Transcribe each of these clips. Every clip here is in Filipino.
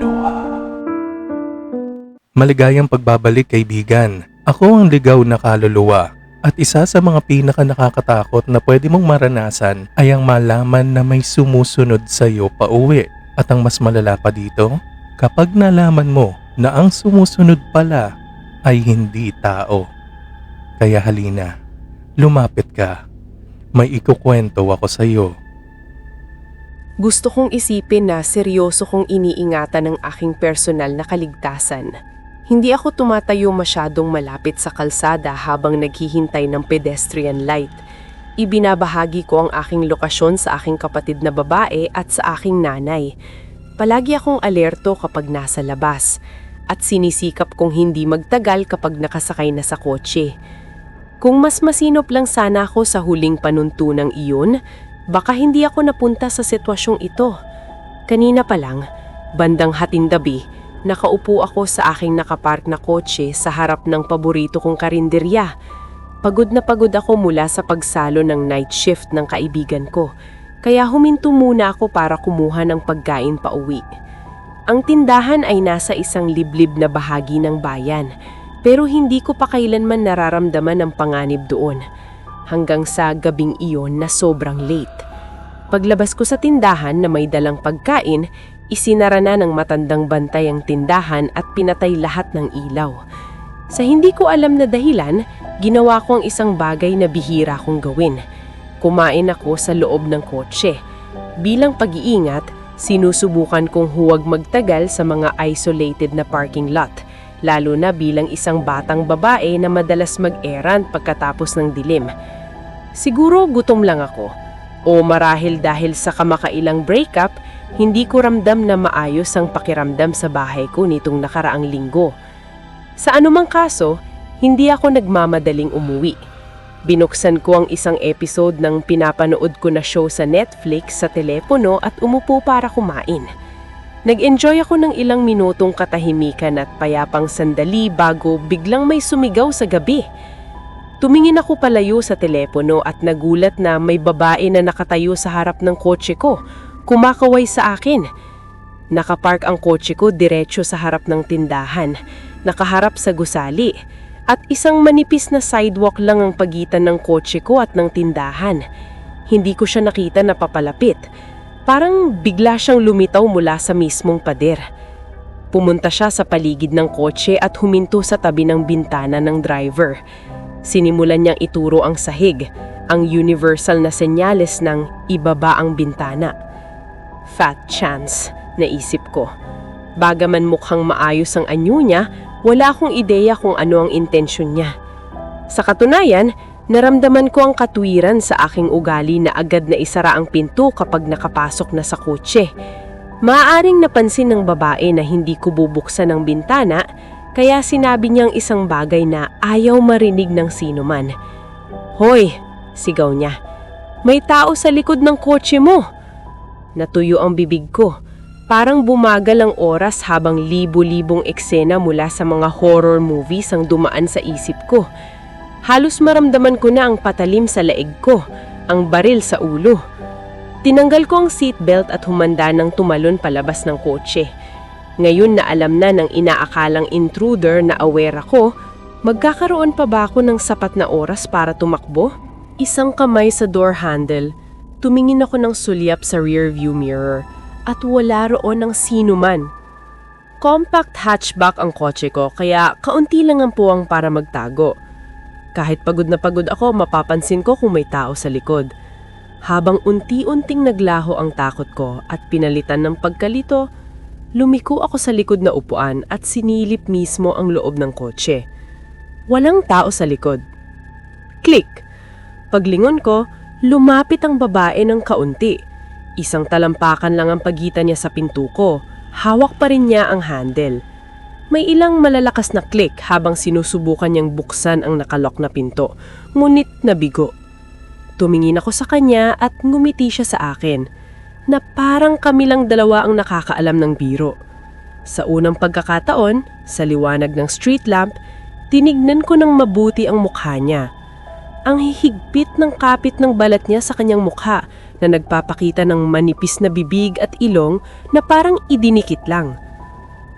kaluluwa. Maligayang pagbabalik, kaibigan. Ako ang ligaw na kaluluwa. At isa sa mga pinaka-nakakatakot na pwede mong maranasan ay ang malaman na may sumusunod sa iyo pauwi. At ang mas malala pa dito, kapag nalaman mo na ang sumusunod pala ay hindi tao. Kaya halina, lumapit ka. May ikukwento ako sa iyo. Gusto kong isipin na seryoso kong iniingatan ng aking personal na kaligtasan. Hindi ako tumatayo masyadong malapit sa kalsada habang naghihintay ng pedestrian light. Ibinabahagi ko ang aking lokasyon sa aking kapatid na babae at sa aking nanay. Palagi akong alerto kapag nasa labas at sinisikap kong hindi magtagal kapag nakasakay na sa kotse. Kung mas masinop lang sana ako sa huling panuntunang iyon, baka hindi ako napunta sa sitwasyong ito. Kanina pa lang, bandang hatindabi, nakaupo ako sa aking nakapark na kotse sa harap ng paborito kong karinderya. Pagod na pagod ako mula sa pagsalo ng night shift ng kaibigan ko, kaya huminto muna ako para kumuha ng pagkain pauwi. Ang tindahan ay nasa isang liblib na bahagi ng bayan, pero hindi ko pa kailanman nararamdaman ang panganib doon. Hanggang sa gabing iyon na sobrang late. Paglabas ko sa tindahan na may dalang pagkain, isinara na ng matandang bantay ang tindahan at pinatay lahat ng ilaw. Sa hindi ko alam na dahilan, ginawa ko ang isang bagay na bihira kong gawin. Kumain ako sa loob ng kotse. Bilang pag-iingat, sinusubukan kong huwag magtagal sa mga isolated na parking lot, lalo na bilang isang batang babae na madalas mag-errand pagkatapos ng dilim. Siguro gutom lang ako. O marahil dahil sa kamakailang breakup, hindi ko ramdam na maayos ang pakiramdam sa bahay ko nitong nakaraang linggo. Sa anumang kaso, hindi ako nagmamadaling umuwi. Binuksan ko ang isang episode ng pinapanood ko na show sa Netflix sa telepono at umupo para kumain. Nag-enjoy ako ng ilang minutong katahimikan at payapang sandali bago biglang may sumigaw sa gabi. Tumingin ako palayo sa telepono at nagulat na may babae na nakatayo sa harap ng kotse ko, kumakaway sa akin. Nakapark ang kotse ko diretso sa harap ng tindahan, nakaharap sa gusali, at isang manipis na sidewalk lang ang pagitan ng kotse ko at ng tindahan. Hindi ko siya nakita na papalapit. Parang bigla siyang lumitaw mula sa mismong pader. Pumunta siya sa paligid ng kotse at huminto sa tabi ng bintana ng driver. Sinimulan niyang ituro ang sahig, ang universal na senyales ng ibaba ang bintana. Fat chance, naisip ko. Bagaman mukhang maayos ang anyo niya, wala akong ideya kung ano ang intensyon niya. Sa katunayan, naramdaman ko ang katwiran sa aking ugali na agad na isara ang pinto kapag nakapasok na sa kotse. Maaaring napansin ng babae na hindi ko bubuksan ang bintana, kaya sinabi niyang isang bagay na ayaw marinig ng sinuman. "Hoy!" sigaw niya. "May tao sa likod ng kotse mo!" Natuyo ang bibig ko. Parang bumagal ang oras habang libo-libong eksena mula sa mga horror movies ang dumaan sa isip ko. Halos maramdaman ko na ang patalim sa leeg ko, ang baril sa ulo. Tinanggal ko ang seatbelt at humanda ng tumalon palabas ng kotse. Ngayon na alam na ng inaakalang intruder na aware ako, magkakaroon pa ba ako ng sapat na oras para tumakbo? Isang kamay sa door handle, tumingin ako ng sulyap sa rearview mirror at wala roon ng sinuman. Compact hatchback ang kotse ko kaya kaunti lang ang puwang para magtago. Kahit pagod na pagod ako, mapapansin ko kung may tao sa likod. Habang unti-unting naglaho ang takot ko at pinalitan ng pagkalito, lumiko ako sa likod na upuan at sinilip mismo ang loob ng kotse. Walang tao sa likod. Click! Paglingon ko, lumapit ang babae ng kaunti. Isang talampakan lang ang pagitan niya sa pinto ko. Hawak pa rin niya ang handle. May ilang malalakas na click habang sinusubukan niyang buksan ang nakalok na pinto, ngunit nabigo. Tumingin ako sa kanya at ngumiti siya sa akin, na parang kami lang dalawa ang nakakaalam ng biro. Sa unang pagkakataon, sa liwanag ng street lamp, tinignan ko ng mabuti ang mukha niya. Ang hihigpit ng kapit ng balat niya sa kanyang mukha na nagpapakita ng manipis na bibig at ilong na parang idinikit lang.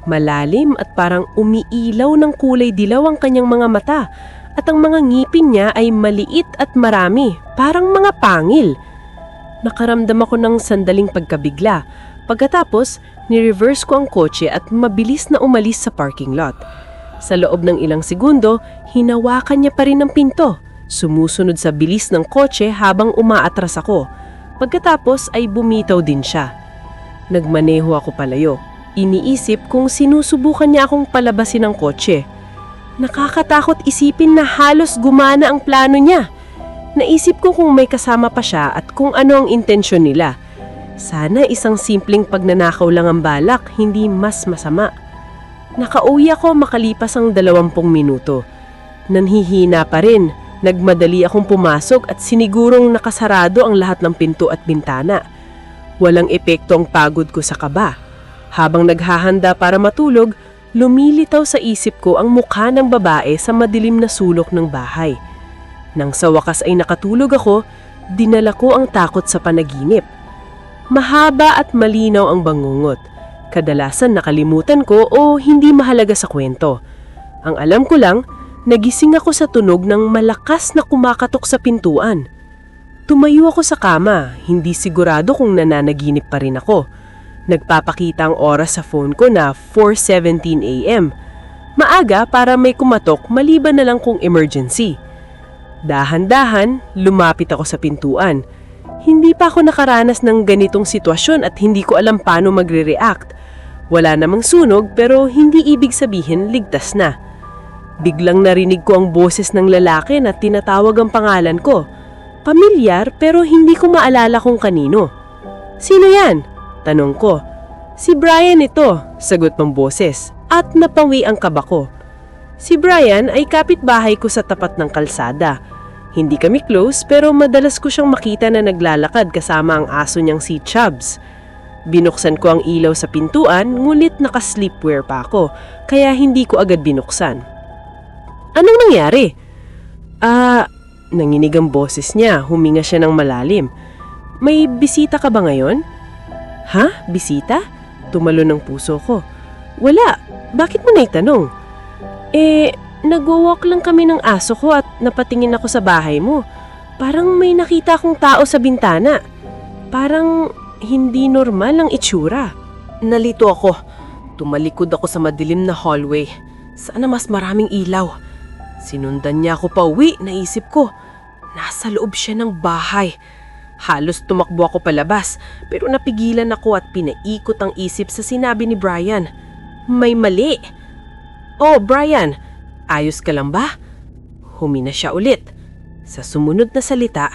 Malalim at parang umiilaw ng kulay dilaw ang kanyang mga mata at ang mga ngipin niya ay maliit at marami, parang mga pangil. Nakaramdam ako ng sandaling pagkabigla. Pagkatapos, ni-reverse ko ang kotse at mabilis na umalis sa parking lot. Sa loob ng ilang segundo, hinawakan niya pa rin ang pinto. Sumusunod sa bilis ng kotse habang umaatras ako. Pagkatapos ay bumitaw din siya. Nagmaneho ako palayo. Iniisip kung sinusubukan niya akong palabasin ng kotse. Nakakatakot isipin na halos gumana ang plano niya. Naisip ko kung may kasama pa siya at kung ano ang intensyon nila. Sana isang simpleng pagnanakaw lang ang balak, hindi mas masama. Nakauwi ako makalipas ang 20 minuto. Nanhihina pa rin. Nagmadali akong pumasok at sinigurong nakasarado ang lahat ng pinto at bintana. Walang epekto ang pagod ko sa kaba. Habang naghahanda para matulog, lumilitaw sa isip ko ang mukha ng babae sa madilim na sulok ng bahay. Nang sa wakas ay nakatulog ako, dinala ko ang takot sa panaginip. Mahaba at malinaw ang bangungot. Kadalasan nakalimutan ko o hindi mahalaga sa kwento. Ang alam ko lang, nagising ako sa tunog ng malakas na kumakatok sa pintuan. Tumayo ako sa kama, hindi sigurado kung nananaginip pa rin ako. Nagpapakita ang oras sa phone ko na 4:17 a.m. Maaga para may kumatok maliban na lang kung emergency. Dahan-dahan, lumapit ako sa pintuan. Hindi pa ako nakaranas ng ganitong sitwasyon at hindi ko alam paano magre-react. Wala namang sunog pero hindi ibig sabihin ligtas na. Biglang narinig ko ang boses ng lalaki na tinatawag ang pangalan ko. Pamilyar pero hindi ko maalala kung kanino. Sino yan? Tanong ko. Si Brian ito, sagot ng boses at napawi ang kaba ko. Si Brian ay kapitbahay ko sa tapat ng kalsada. Hindi kami close pero madalas ko siyang makita na naglalakad kasama ang aso niyang si Chubbs. Binuksan ko ang ilaw sa pintuan ngunit naka-sleepwear pa ako kaya hindi ko agad binuksan. Anong nangyari? Nanginig ang boses niya, huminga siya ng malalim. May bisita ka ba ngayon? Ha? Bisita? Tumalo ng puso ko. Wala. Bakit mo naitanong? Nagwo-walk lang kami ng aso ko at napatingin ako sa bahay mo. Parang may nakita akong tao sa bintana. Parang hindi normal ang itsura. Nalito ako. Tumalikod ako sa madilim na hallway. Sana mas maraming ilaw. Sinundan niya ako pa uwi, naisip ko. Nasa loob siya ng bahay. Halos tumakbo ako palabas, pero napigilan ako at pinaikot ang isip sa sinabi ni Brian. May mali. Oh, Brian, ayos ka lang ba? Humina siya ulit. Sa sumunod na salita,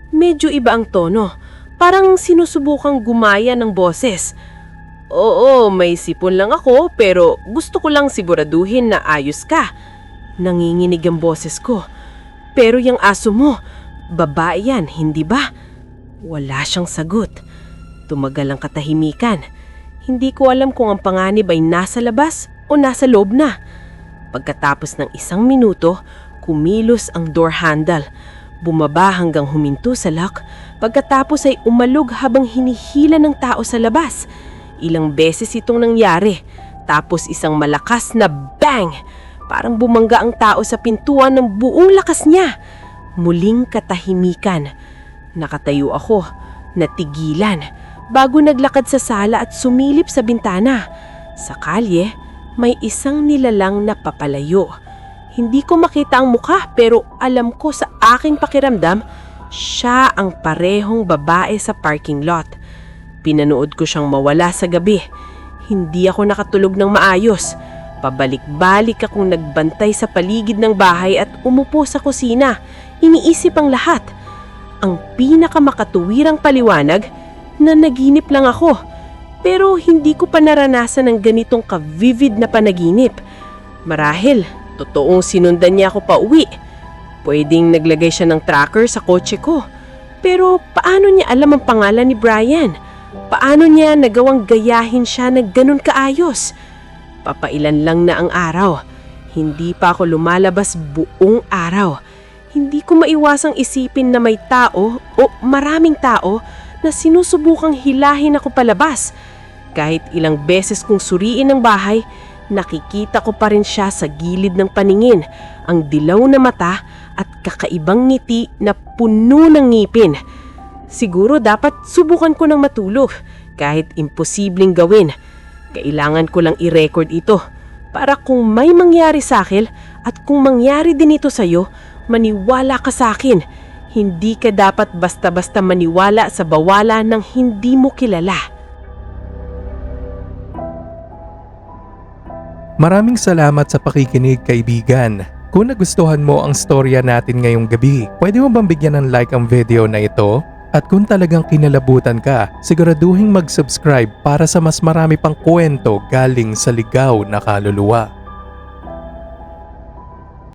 medyo iba ang tono. Parang sinusubukang gumaya ng boses. Oo, may sipon lang ako pero gusto ko lang siguraduhin na ayos ka. Nanginginig ang boses ko. Pero yung aso mo, babae yan, hindi ba? Wala siyang sagot. Tumagal ang katahimikan. Hindi ko alam kung ang panganib ay nasa labas o nasa loob na. Pagkatapos ng 1 minuto, kumilos ang door handle. Bumaba hanggang huminto sa lock. Pagkatapos ay umalog habang hinihila ng tao sa labas. Ilang beses itong nangyari. Tapos isang malakas na bang! Parang bumangga ang tao sa pintuan ng buong lakas niya. Muling katahimikan. Nakatayo ako, natigilan, bago naglakad sa sala at sumilip sa bintana. Sa kalye, may isang nilalang na papalayo. Hindi ko makita ang mukha pero alam ko sa aking pakiramdam, siya ang parehong babae sa parking lot. Pinanood ko siyang mawala sa gabi. Hindi ako nakatulog ng maayos. Pabalik-balik akong nagbantay sa paligid ng bahay at umupo sa kusina. Iniisip ang lahat. Ang pinakamakatuwirang paliwanag na naginip lang ako. Pero hindi ko pa naranasan ng ganitong ka-vivid na panaginip. Marahil, totoong sinundan niya ako pa uwi. Pwedeng naglagay siya ng tracker sa kotse ko. Pero paano niya alam ang pangalan ni Brian? Paano niya nagawang gayahin siya na ganun kaayos? Papailan lang na ang araw. Hindi pa ako lumalabas buong araw. Hindi ko maiwasang isipin na may tao o maraming tao na sinusubukang hilahin ako palabas. Kahit ilang beses kong suriin ang bahay, nakikita ko pa rin siya sa gilid ng paningin, ang dilaw na mata at kakaibang ngiti na puno ng ngipin. Siguro dapat subukan ko ng matulog, kahit imposibleng gawin. Kailangan ko lang i-record ito para kung may mangyari sa akin at kung mangyari din ito sa'yo, maniwala ka sa akin. Hindi ka dapat basta-basta maniwala sa bawala ng hindi mo kilala. Maraming salamat sa pakikinig, kaibigan. Kung nagustuhan mo ang storya natin ngayong gabi, pwede mo bang bigyan ng like ang video na ito? At kung talagang kinalabutan ka, siguraduhin mag-subscribe para sa mas marami pang kwento galing sa ligaw na kaluluwa.